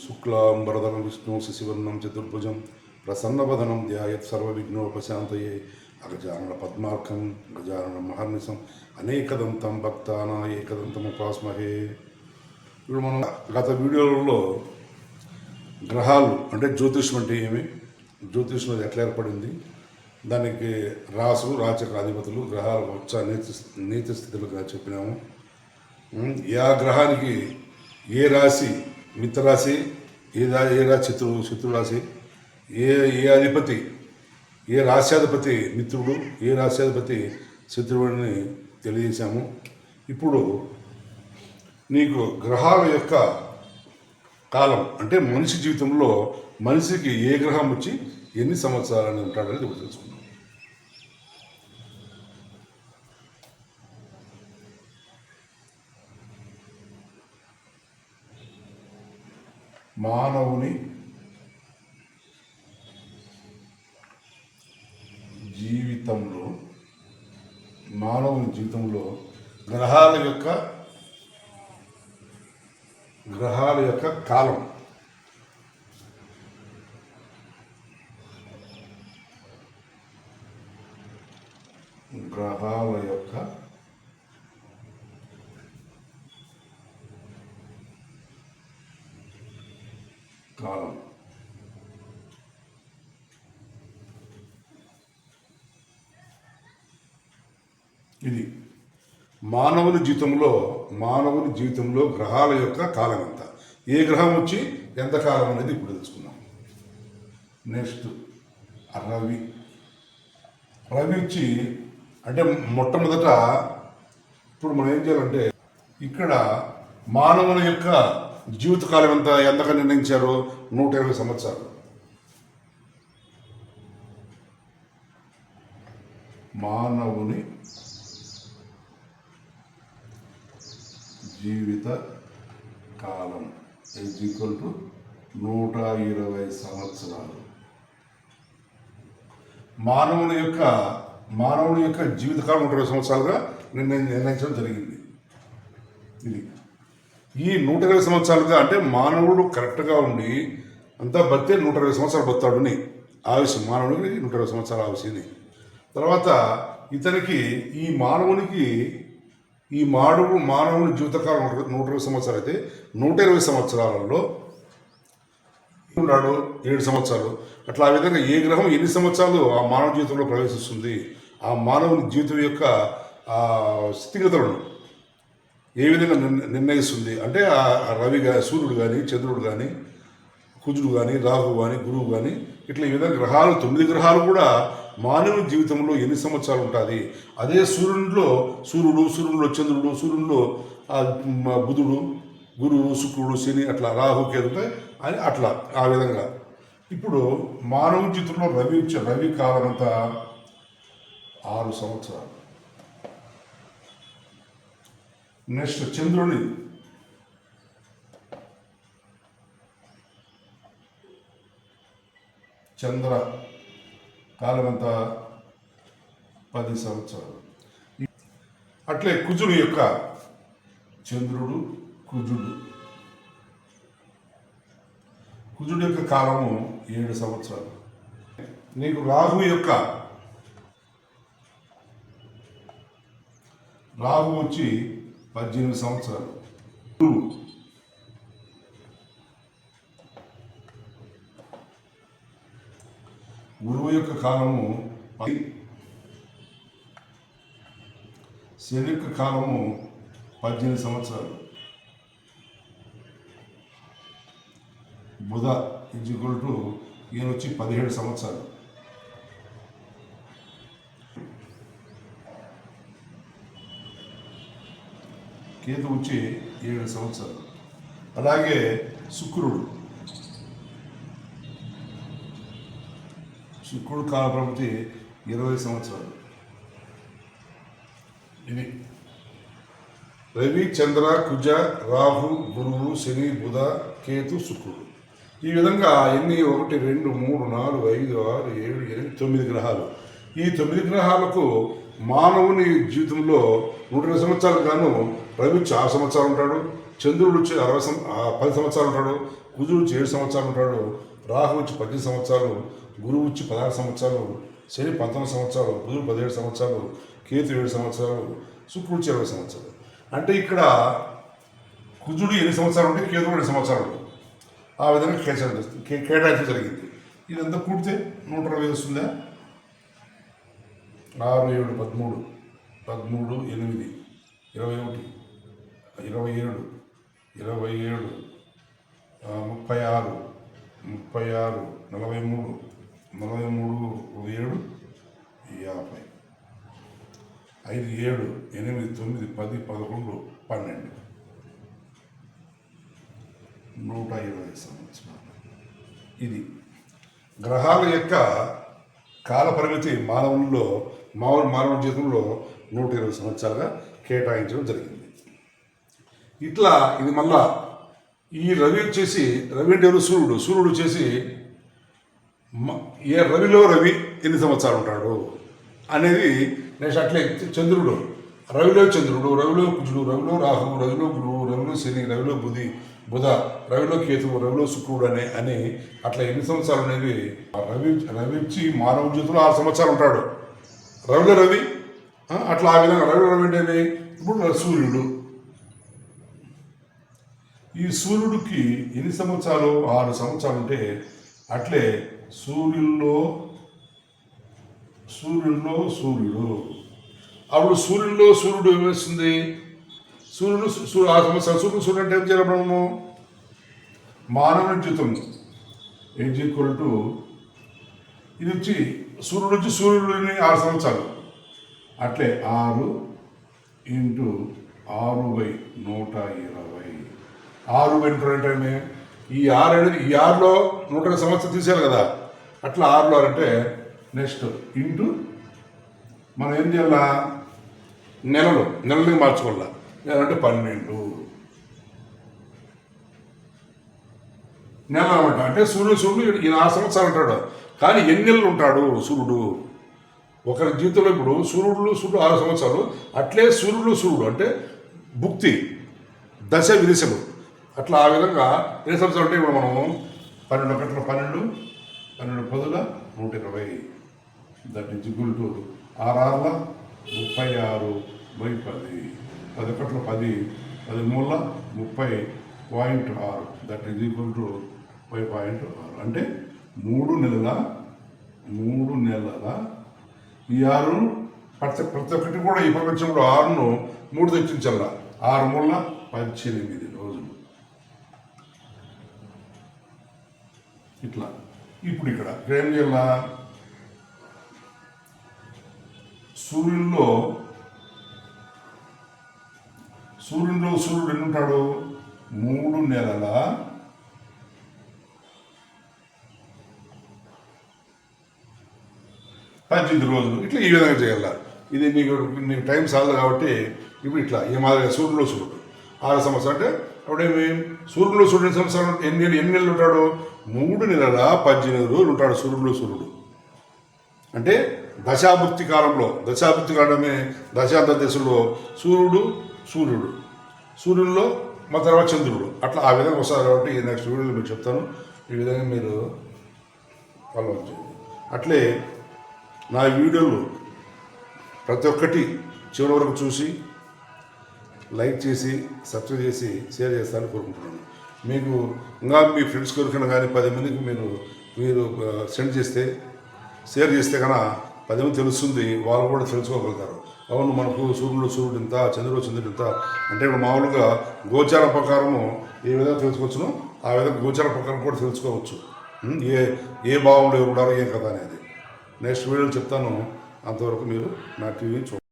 శుక్లాంబరధరం విష్ణు శశివర్ణం చతుర్భుజం ప్రసన్నవదనం ధ్యాయత్ సర్వవిఘ్నోపశాంతయే అగజానన పద్మార్కం గజానన మహర్నిశం అనేకదంతం భక్తాన ఏకదంతముపాస్మహే. ఇప్పుడు మనం గత వీడియోలలో గ్రహాలు అంటే జ్యోతిష్యం అంటే ఏమి, జ్యోతిష్యం ఎట్లా ఏర్పడింది, దానికి రాసులు రాచక అధిపతులు గ్రహాలు వచ్చా నీతి స్థితులుగా చెప్పినాము. ఆ గ్రహానికి ఏ రాశి మిత్రరాశి, ఏ రాశి శత్రురాశి, ఏ అధిపతి, ఏ రాశ్యాధిపతి మిత్రుడు, ఏ రాశ్యాధిపతి శత్రువుని తెలియజేశాము. ఇప్పుడు నీకు గ్రహాల యొక్క కాలం అంటే మనిషి జీవితంలో మనిషికి ఏ గ్రహం వచ్చి ఎన్ని సంవత్సరాలని ఉంటాడనేది ఇప్పుడు తెలుసుకుందాం. మానవుని జీవితంలో గ్రహాల యొక్క కాలం ఇది మానవుని జీవితంలో గ్రహాల యొక్క కాలం ఎంత, ఏ గ్రహం వచ్చి ఎంత కాలం అనేది ఇప్పుడు తెలుసుకుందాం. నెక్స్ట్ రవి వచ్చి అంటే మొట్టమొదట ఇప్పుడు మనం ఏం చేయాలంటే ఇక్కడ మానవుని యొక్క జీవితకాలం ఎంతగా నిర్ణయించారు, 120 సంవత్సరాలు. మానవుని జీవిత కాలం ఈజ్ ఈక్వల్ టు 120 సంవత్సరాలు. మానవుని యొక్క జీవితకాలం 120 సంవత్సరాలుగా నిర్ణయించడం జరిగింది. ఇది ఈ 120 సంవత్సరాలుగా అంటే మానవుడు కరెక్ట్గా ఉండి అంతా బతికే 120 సంవత్సరాలు బతాడుని ఆయుష్యం, మానవుడికి 120 సంవత్సరాల ఆయుష్ని. తర్వాత ఇతనికి ఈ మానవుని జీవితకాలం 120 సంవత్సరాలు అయితే 120 సంవత్సరాలలో ఉన్నాడు 7 సంవత్సరాలు. అట్లా ఆ విధంగా ఏ గ్రహం ఎన్ని సంవత్సరాలు ఆ మానవ జీవితంలో ప్రవేశిస్తుంది, ఆ మానవుని జీవితం యొక్క స్థితిగతులను ఏ విధంగా నిర్ణయిస్తుంది అంటే ఆ రవి సూర్యుడు కానీ, చంద్రుడు కానీ, కుజుడు కానీ, రాహువు కానీ, గురువు కానీ, ఇట్లా ఈ విధంగా గ్రహాలు 9 గ్రహాలు కూడా మానవుని జీవితంలో ఎన్ని సంవత్సరాలు ఉంటుంది. అదే సూర్యుడిలో చంద్రుడు, సూర్యుడిలో బుధుడు, గురువు, శుక్రుడు, శని, అట్లా రాహు, కేతుపై అని అట్లా ఆ విధంగా. ఇప్పుడు మానవ జీవితంలో రవి కాలం అంతా 6 సంవత్సరాలు. నెక్స్ట్ చంద్రుని చంద్ర కాలం అంతా 10 సంవత్సరాలు. అట్లే కుజుడు యొక్క కుజుడు యొక్క కాలము 7 సంవత్సరాలు. నీకు రాహు వచ్చి 18 సంవత్సరాలు. గురువు యొక్క కాలము, శని యొక్క కాలము 18 సంవత్సరాలు. బుధ ఈక్వల్ టు ఈయన వచ్చి 17 సంవత్సరాలు. కేతు వచ్చి 7 సంవత్సరాలు. అలాగే శుక్రుడు కాల ప్రవృత్తి 20 సంవత్సరాలు. ఇది రవి, చంద్ర, కుజ, రాహు, గురువు, శని, బుధ, కేతు, శుక్రుడు. ఈ విధంగా ఎన్ని 1 2 3 4 5 6 7 8 9 గ్రహాలు. ఈ 9 గ్రహాలకు మానవుని జీవితంలో 120 సంవత్సరాలు గాను రవి వచ్చి 6 సంవత్సరాలు ఉంటాడు, చంద్రుడు వచ్చి 10 సంవత్సరాలు ఉంటాడు, కుజుడు వచ్చి 7 సంవత్సరాలు ఉంటాడు, రాహు వచ్చి 18 సంవత్సరాలు, గురువు వచ్చి 16 సంవత్సరాలు, శని 19 సంవత్సరాలు, బుధుడు 17 సంవత్సరాలు, కేతు 7 సంవత్సరాలు, శుక్రుడు వచ్చి 20 సంవత్సరాలు. అంటే ఇక్కడ కుజుడు 8 సంవత్సరాలు ఉంటే కేతుడు 2 సంవత్సరాలు ఉంటుంది. ఆ విధంగా కేటాయించడం జరిగింది. ఇదంతా కూడితే 120 వస్తుందా? 6, 7, 13, 13, 8, 21, 27, 27, 36, 36, 43, 43, 7, 50, 5, 7, 8, 9, 10, 11, 12, 120 సంవత్సరాలు. ఇది గ్రహాల యొక్క కాల పరిమితి మానవ జీవితంలో 120 సంవత్సరాలుగా కేటాయించడం జరిగింది. ఇట్లా ఇది మళ్ళా ఈ రవి వచ్చేసి, రవి అంటే ఎవరు? సూర్యుడు వచ్చేసి ఏ రవిలో రవి ఎన్ని సంవత్సరాలు ఉంటాడు అనేది నెక్స్ట్. అట్లే చంద్రుడు, రవిలో చంద్రుడు, రవిలో కుజుడు, రవిలో రాహు, రవిలో గురువు, రవిలో శని, రవిలో బుధ, రవిలో కేతువు, రవిలో శుక్రుడు అని అట్లా ఎన్ని సంవత్సరాలు అనేది. రవి వచ్చి మానవ జీవితంలో 6 సంవత్సరాలు ఉంటాడు. రవిలో రవి అట్లా ఆ విధంగా రవిలో రవి అంటే ఇప్పుడు సూర్యుడు. ఈ సూర్యుడికి ఎన్ని సంవత్సరాలు? 6 సంవత్సరాలు ఉంటే అట్లే సూర్యుడు. అప్పుడు సూర్యుడు ఏమేస్తుంది? సూర్యుడు 6 సంవత్సరాలు. సూర్యుడు అంటే ఏం చేయాలి మనము? మానవ జీవితం ఈజ్ టు ఇది వచ్చి సూర్యుడిని 6 సంవత్సరాలు. అట్లే 6 × 6/120. 6/120 ఈ 6లో 120 సంవత్సరాలు తీసేయాలి కదా. అట్లా 6లో అంటే నెక్స్ట్ ఇంటూ మనం ఏం చేయాలా? నెలలు మార్చుకోవాలా. నెల అంటే 12 నెల అనమాట. అంటే సూర్యుడు ఈయన 6 సంవత్సరాలు ఉంటాడు. కానీ ఎన్ని నెలలు ఉంటాడు సూర్యుడు? ఒకరి జీవితంలో ఇప్పుడు సూర్యుడు 6 సంవత్సరాలు. అట్లే సూర్యుడు అంటే భుక్తి దశ విదిశలు అట్లా ఆ విధంగా ఎన్ని సంవత్సరాలు అంటే ఇప్పుడు మనం 12 గంటల 12, 12 పదుల 120. దట్ ఈజ్ ఈక్వల్ టు 6 36/10, 10 గంటల 10, 10 మూల 30.6. That is equal to 5.6. అంటే 3 నెలల ఈ 6 ప్రతి ఒక్కటి కూడా ఈ ప్రపంచంలో 6ను 3 తెచ్చించాల. 6 మూల 18 రోజులు. ఇట్లా ఇప్పుడు ఇక్కడ ఏం చేయాల? సూర్యుడు ఎన్ని ఉంటాడు? 3 నెలల 18 రోజులు. ఇట్లా ఈ విధంగా చేయాల. ఇది నీకు టైం చాలదు కాబట్టి ఇప్పుడు ఇట్లా ఈ మాదిరిగా సూర్యుడు 6 సంవత్సరాలు. అంటే అప్పుడేమి సూర్యుడు ఎన్ని సంవత్సరాలు ఎన్ని నెలలు ఉంటాడు? 3 నెలల 18 రోజులు ఉంటాడు సూర్యుడు. అంటే దశాభుక్తి కాలమే దశాంత దశలో సూర్యుడిలో మా తర్వాత చంద్రుడు అట్లా ఆ విధంగా వస్తారు. కాబట్టి నెక్స్ట్ వీడియోలో మీకు చెప్తాను. ఈ విధంగా మీరు ఫాలో చేయండి. అట్లే నా వీడియోలు ప్రతి ఒక్కటి చివరి వరకు చూసి లైక్ చేసి సబ్స్క్రైబ్ చేసి షేర్ చేస్తారని కోరుకుంటున్నాను. మీకు ఇంకా మీ ఫ్రెండ్స్ కొరికైనా కానీ 10 మందికి మీరు సెండ్ చేస్తే షేర్ చేస్తే కన్నా 10 మంది తెలుస్తుంది. వాళ్ళు కూడా తెలుసుకోగలుగుతారు. అవును, మనకు సూర్యుడు ఇంత, చంద్రుడు ఇంత అంటే ఇప్పుడు మామూలుగా గోచార ప్రకారము ఏ విధంగా తెలుసుకోవచ్చునో ఆ విధంగా గోచార ప్రకారం కూడా తెలుసుకోవచ్చు. ఏ భావంలో ఎవరు ఉన్నారో ఏం కదా అనేది నెక్స్ట్ వీడియోలో చెప్తాను. అంతవరకు మీరు నా టీవీ చూడండి.